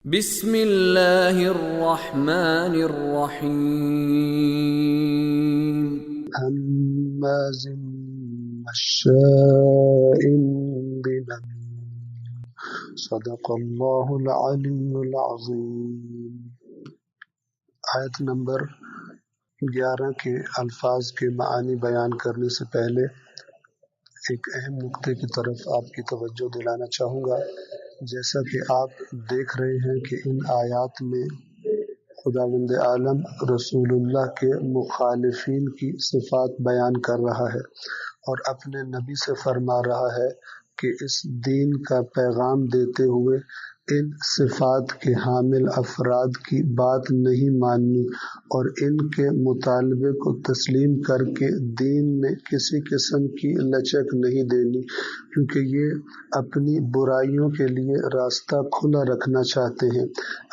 بسم اللہ الرحمن الرحیم هماز مشاء بنمیم صدق اللہ العلی العظیم۔ آیت نمبر 11 کے الفاظ کے معانی بیان کرنے سے پہلے ایک اہم نقطے کی طرف آپ کی توجہ دلانا چاہوں گا۔ جیسا کہ آپ دیکھ رہے ہیں کہ ان آیات میں خداوند عالم رسول اللہ کے مخالفین کی صفات بیان کر رہا ہے اور اپنے نبی سے فرما رہا ہے کہ اس دین کا پیغام دیتے ہوئے ان صفات کے حامل افراد کی بات نہیں ماننی اور ان کے مطالبے کو تسلیم کر کے دین میں کسی قسم کی لچک نہیں دینی، کیونکہ یہ اپنی برائیوں کے لیے راستہ کھلا رکھنا چاہتے ہیں،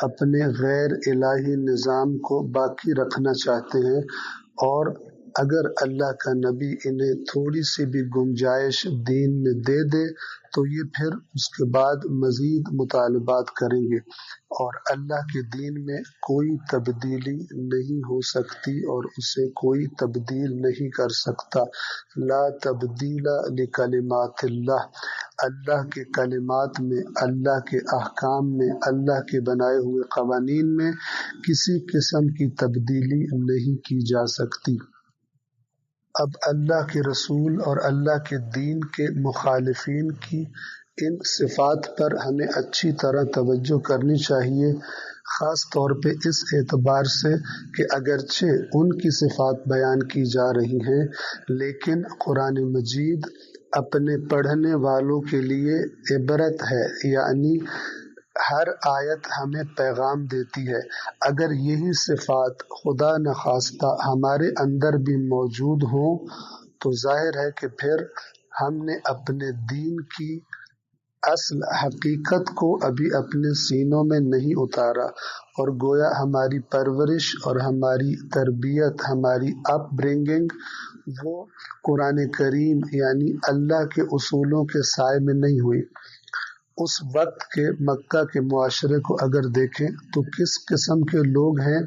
اپنے غیر الہی نظام کو باقی رکھنا چاہتے ہیں، اور اگر اللہ کا نبی انہیں تھوڑی سی بھی گنجائش دین میں دے دے تو یہ پھر اس کے بعد مزید مطالبات کریں گے، اور اللہ کے دین میں کوئی تبدیلی نہیں ہو سکتی اور اسے کوئی تبدیل نہیں کر سکتا۔ لا تبدیل لکلمات اللہ، اللہ کے کلمات میں، اللہ کے احکام میں، اللہ کے بنائے ہوئے قوانین میں کسی قسم کی تبدیلی نہیں کی جا سکتی۔ اب اللہ کے رسول اور اللہ کے دین کے مخالفین کی ان صفات پر ہمیں اچھی طرح توجہ کرنی چاہیے، خاص طور پہ اس اعتبار سے کہ اگرچہ ان کی صفات بیان کی جا رہی ہیں لیکن قرآن مجید اپنے پڑھنے والوں کے لیے عبرت ہے، یعنی ہر آیت ہمیں پیغام دیتی ہے۔ اگر یہی صفات خدا نخواستہ ہمارے اندر بھی موجود ہوں تو ظاہر ہے کہ پھر ہم نے اپنے دین کی اصل حقیقت کو ابھی اپنے سینوں میں نہیں اتارا، اور گویا ہماری پرورش اور ہماری تربیت، ہماری اپ برنگنگ وہ قرآن کریم یعنی اللہ کے اصولوں کے سائے میں نہیں ہوئی۔ اس وقت کے مکہ کے معاشرے کو اگر دیکھیں تو کس قسم کے لوگ ہیں،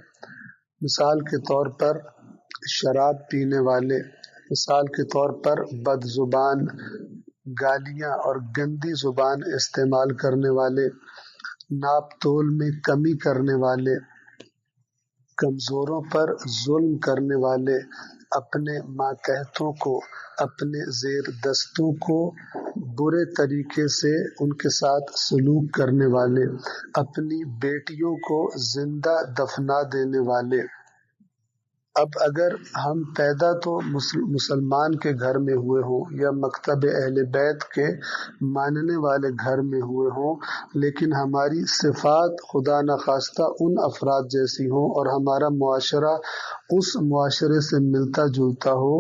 مثال کے طور پر شراب پینے والے، مثال کے طور پر بد زبان، گالیاں اور گندی زبان استعمال کرنے والے، ناپ تول میں کمی کرنے والے، کمزوروں پر ظلم کرنے والے، اپنے ماتحتوں کو، اپنے زیر دستوں کو برے طریقے سے ان کے ساتھ سلوک کرنے والے، اپنی بیٹیوں کو زندہ دفنا دینے والے۔ اب اگر ہم پیدا تو مسلمان کے گھر میں ہوئے ہوں یا مکتب اہل بیت کے ماننے والے گھر میں ہوئے ہوں، لیکن ہماری صفات خدا نخواستہ ان افراد جیسی ہوں اور ہمارا معاشرہ اس معاشرے سے ملتا جلتا ہو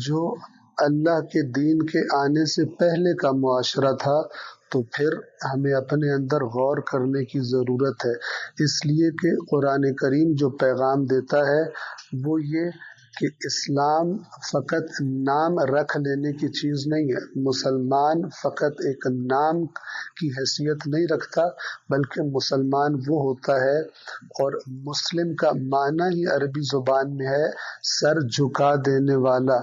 جو اللہ کے دین کے آنے سے پہلے کا معاشرہ تھا، تو پھر ہمیں اپنے اندر غور کرنے کی ضرورت ہے، اس لیے کہ قرآن کریم جو پیغام دیتا ہے وہ یہ کہ اسلام فقط نام رکھ لینے کی چیز نہیں ہے، مسلمان فقط ایک نام کی حیثیت نہیں رکھتا، بلکہ مسلمان وہ ہوتا ہے، اور مسلم کا معنی ہی عربی زبان میں ہے سر جھکا دینے والا،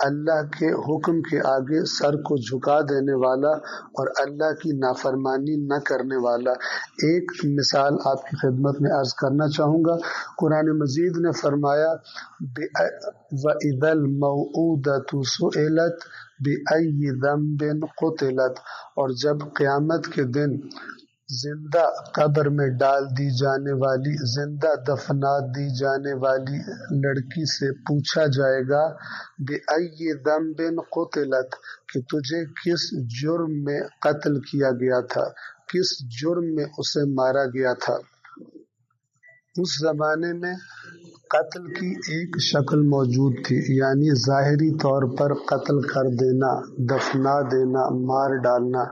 اللہ کے حکم کے آگے سر کو جھکا دینے والا اور اللہ کی نافرمانی نہ کرنے والا۔ ایک مثال آپ کی خدمت میں عرض کرنا چاہوں گا۔ قرآن مجید نے فرمایا وَإِذَا الْمَوْءُودَةُ سُئِلَتْ بِأَيِّ ذَنبٍ قُتِلَتْ، اور جب قیامت کے دن زندہ قبر میں ڈال دی جانے والی، زندہ دفنا دی جانے والی لڑکی سے پوچھا جائے گا بِأَيِّ ذَنبٍ قُتِلَتْ، کہ تجھے کس جرم میں قتل کیا گیا تھا، کس جرم میں اسے مارا گیا تھا۔ اس زمانے میں قتل کی ایک شکل موجود تھی، یعنی ظاہری طور پر قتل کر دینا، دفنا دینا، مار ڈالنا،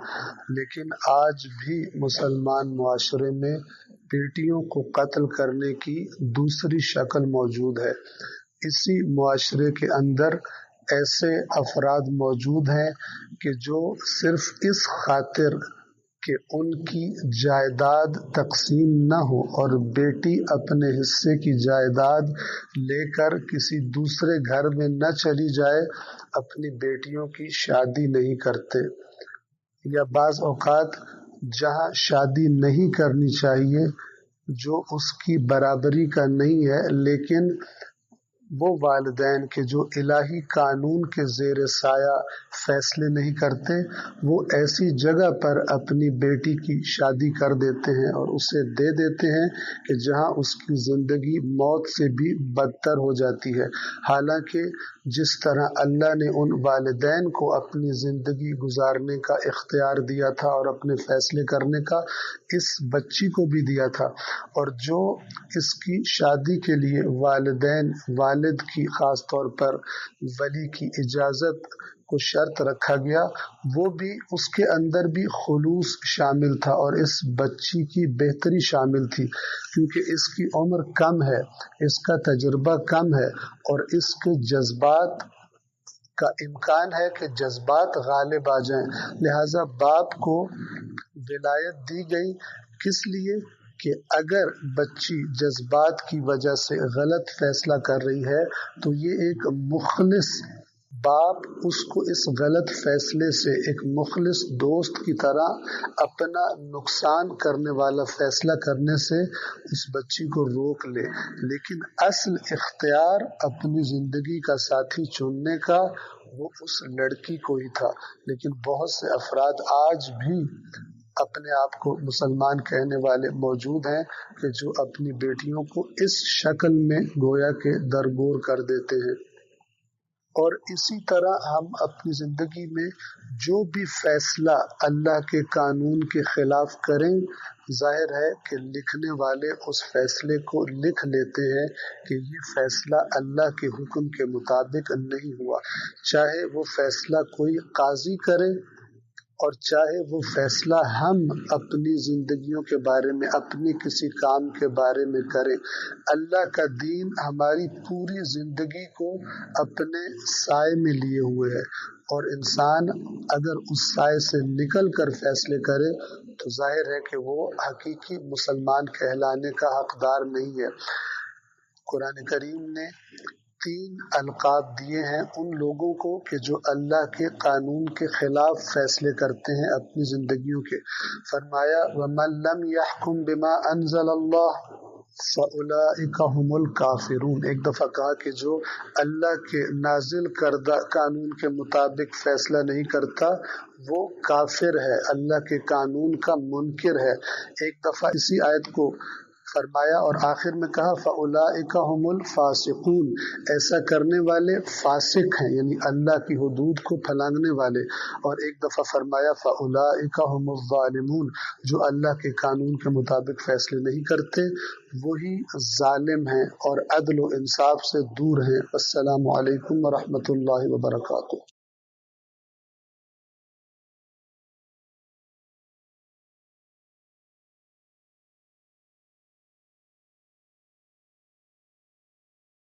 لیکن آج بھی مسلمان معاشرے میں بیٹیوں کو قتل کرنے کی دوسری شکل موجود ہے۔ اسی معاشرے کے اندر ایسے افراد موجود ہیں کہ جو صرف اس خاطر کہ ان کی جائیداد تقسیم نہ ہو اور بیٹی اپنے حصے کی جائیداد لے کر کسی دوسرے گھر میں نہ چلی جائے، اپنی بیٹیوں کی شادی نہیں کرتے۔ یا بعض اوقات جہاں شادی نہیں کرنی چاہیے، جو اس کی برابری کا نہیں ہے، لیکن وہ والدین کے جو الہی قانون کے زیر سایہ فیصلے نہیں کرتے، وہ ایسی جگہ پر اپنی بیٹی کی شادی کر دیتے ہیں اور اسے دے دیتے ہیں کہ جہاں اس کی زندگی موت سے بھی بدتر ہو جاتی ہے۔ حالانکہ جس طرح اللہ نے ان والدین کو اپنی زندگی گزارنے کا اختیار دیا تھا اور اپنے فیصلے کرنے کا، اس بچی کو بھی دیا تھا، اور جو اس کی شادی کے لیے والد کی خاص طور پر ولی کی اجازت کو شرط رکھا گیا، وہ بھی اس کے اندر بھی خلوص شامل تھا اور اس بچی کی بہتری شامل تھی، کیونکہ اس کی عمر کم ہے، اس کا تجربہ کم ہے، اور اس کے جذبات کا امکان ہے کہ جذبات غالب آ جائیں۔ لہذا باپ کو ولایت دی گئی، کس لیے کہ اگر بچی جذبات کی وجہ سے غلط فیصلہ کر رہی ہے تو یہ ایک مخلص باپ اس کو اس غلط فیصلے سے ایک مخلص دوست کی طرح اپنا نقصان کرنے والا فیصلہ کرنے سے اس بچی کو روک لے، لیکن اصل اختیار اپنی زندگی کا ساتھی چننے کا وہ اس لڑکی کو ہی تھا۔ لیکن بہت سے افراد آج بھی اپنے آپ کو مسلمان کہنے والے موجود ہیں کہ جو اپنی بیٹیوں کو اس شکل میں گویا کہ درگور کر دیتے ہیں۔ اور اسی طرح ہم اپنی زندگی میں جو بھی فیصلہ اللہ کے قانون کے خلاف کریں، ظاہر ہے کہ لکھنے والے اس فیصلے کو لکھ لیتے ہیں کہ یہ فیصلہ اللہ کے حکم کے مطابق نہیں ہوا، چاہے وہ فیصلہ کوئی قاضی کرے اور چاہے وہ فیصلہ ہم اپنی زندگیوں کے بارے میں، اپنی کسی کام کے بارے میں کریں۔ اللہ کا دین ہماری پوری زندگی کو اپنے سائے میں لیے ہوئے ہے، اور انسان اگر اس سائے سے نکل کر فیصلے کرے تو ظاہر ہے کہ وہ حقیقی مسلمان کہلانے کا حقدار نہیں ہے۔ قرآن کریم نے 3 القاب دیے ہیں ان لوگوں کو کہ جو اللہ کے قانون کے خلاف فیصلے کرتے ہیں اپنی زندگیوں کے۔ فرمایا وَمَن لَّمْ يَحْكُم بِمَا أَنزَلَ اللَّهُ فَأُولَٰئِكَ هُمُ الْكَافِرُونَ۔ ایک دفعہ کہا کہ جو اللہ کے نازل کردہ قانون کے مطابق فیصلہ نہیں کرتا وہ کافر ہے، اللہ کے قانون کا منکر ہے۔ ایک دفعہ اسی آیت کو فرمایا اور آخر میں کہا فَأُولَٰئِكَ هُمُ الْفَاسِقُونَ، ایسا کرنے والے فاسق ہیں، یعنی اللہ کی حدود کو پھلانگنے والے۔ اور ایک دفعہ فرمایا فَأُولَٰئِكَ هُمُ الظَّالِمُونَ، جو اللہ کے قانون کے مطابق فیصلے نہیں کرتے وہی ظالم ہیں اور عدل و انصاف سے دور ہیں۔ السلام علیکم ورحمۃ اللہ وبرکاتہ۔